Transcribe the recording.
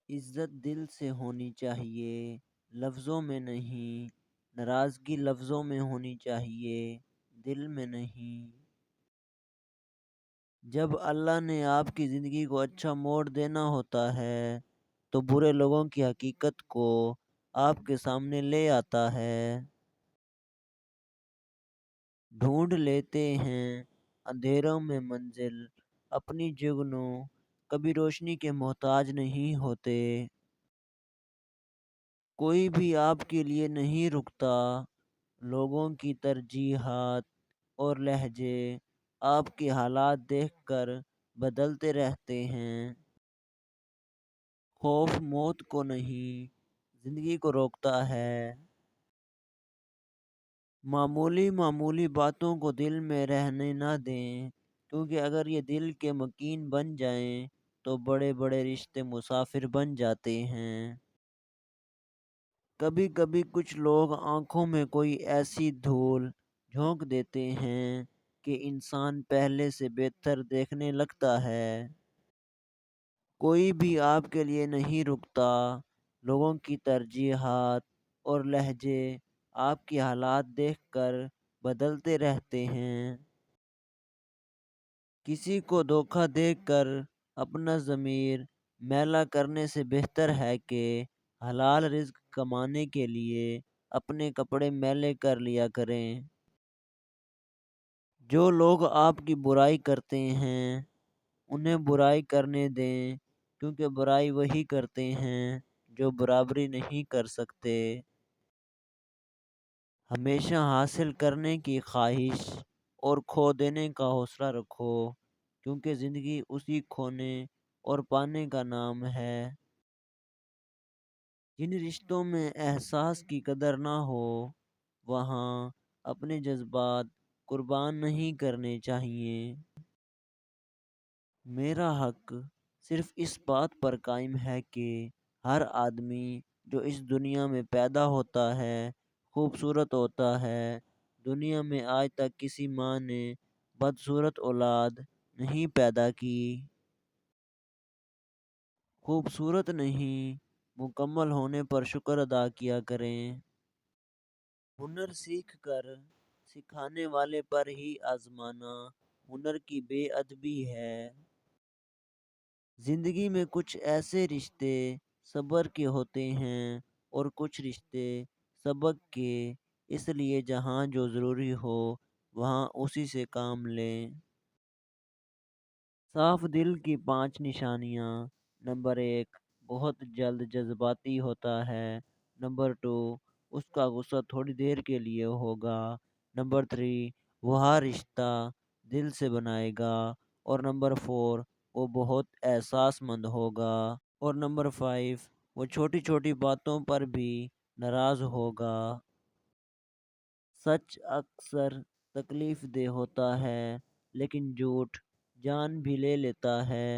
عزت دل سے ہونی چاہیے، لفظوں میں نہیں۔ ناراضگی لفظوں میں ہونی چاہیے، دل میں نہیں۔ جب اللہ نے آپ کی زندگی کو اچھا موڑ دینا ہوتا ہے تو برے لوگوں کی حقیقت کو آپ کے سامنے لے آتا ہے۔ ڈھونڈ لیتے ہیں اندھیروں میں منزل اپنی جگنوں، کبھی روشنی کے محتاج نہیں ہوتے۔ کوئی بھی آپ کے لیے نہیں رکتا، لوگوں کی ترجیحات اور لہجے آپ کے حالات دیکھ کر بدلتے رہتے ہیں۔ خوف موت کو نہیں، زندگی کو روکتا ہے۔ معمولی معمولی باتوں کو دل میں رہنے نہ دیں، کیونکہ اگر یہ دل کے مکین بن جائیں تو بڑے بڑے رشتے مسافر بن جاتے ہیں۔ کبھی کبھی کچھ لوگ آنکھوں میں کوئی ایسی دھول جھونک دیتے ہیں کہ انسان پہلے سے بہتر دیکھنے لگتا ہے۔ کوئی بھی آپ کے لیے نہیں رکتا، لوگوں کی ترجیحات اور لہجے آپ کے حالات دیکھ کر بدلتے رہتے ہیں۔ کسی کو دھوکہ دے کر اپنا ضمیر میلا کرنے سے بہتر ہے کہ حلال رزق کمانے کے لیے اپنے کپڑے میلے کر لیا کریں۔ جو لوگ آپ کی برائی کرتے ہیں انہیں برائی کرنے دیں، کیونکہ برائی وہی کرتے ہیں جو برابری نہیں کر سکتے۔ ہمیشہ حاصل کرنے کی خواہش اور کھو دینے کا حوصلہ رکھو، کیونکہ زندگی اسی کھونے اور پانے کا نام ہے۔ جن رشتوں میں احساس کی قدر نہ ہو وہاں اپنے جذبات قربان نہیں کرنے چاہیے۔ میرا حق صرف اس بات پر قائم ہے کہ ہر آدمی جو اس دنیا میں پیدا ہوتا ہے خوبصورت ہوتا ہے۔ دنیا میں آج تک کسی ماں نے بدصورت اولاد نہیں پیدا کی۔ خوبصورت نہیں، مکمل ہونے پر شکر ادا کیا کریں۔ ہنر سیکھ کر سکھانے والے پر ہی آزمانا ہنر کی بے ادبی ہے۔ زندگی میں کچھ ایسے رشتے صبر کے ہوتے ہیں اور کچھ رشتے سبق کے، اس لیے جہاں جو ضروری ہو وہاں اسی سے کام لیں۔ صاف دل کی 5 نشانیاں۔ نمبر 1، بہت جلد جذباتی ہوتا ہے۔ نمبر 2، اس کا غصہ تھوڑی دیر کے لیے ہوگا۔ نمبر 3، وہ ہر رشتہ دل سے بنائے گا۔ اور نمبر 4، وہ بہت احساس مند ہوگا۔ اور نمبر 5، وہ چھوٹی چھوٹی باتوں پر بھی ناراض ہوگا۔ سچ اکثر تکلیف دہ ہوتا ہے، لیکن جھوٹ جان بھی لے لیتا ہے۔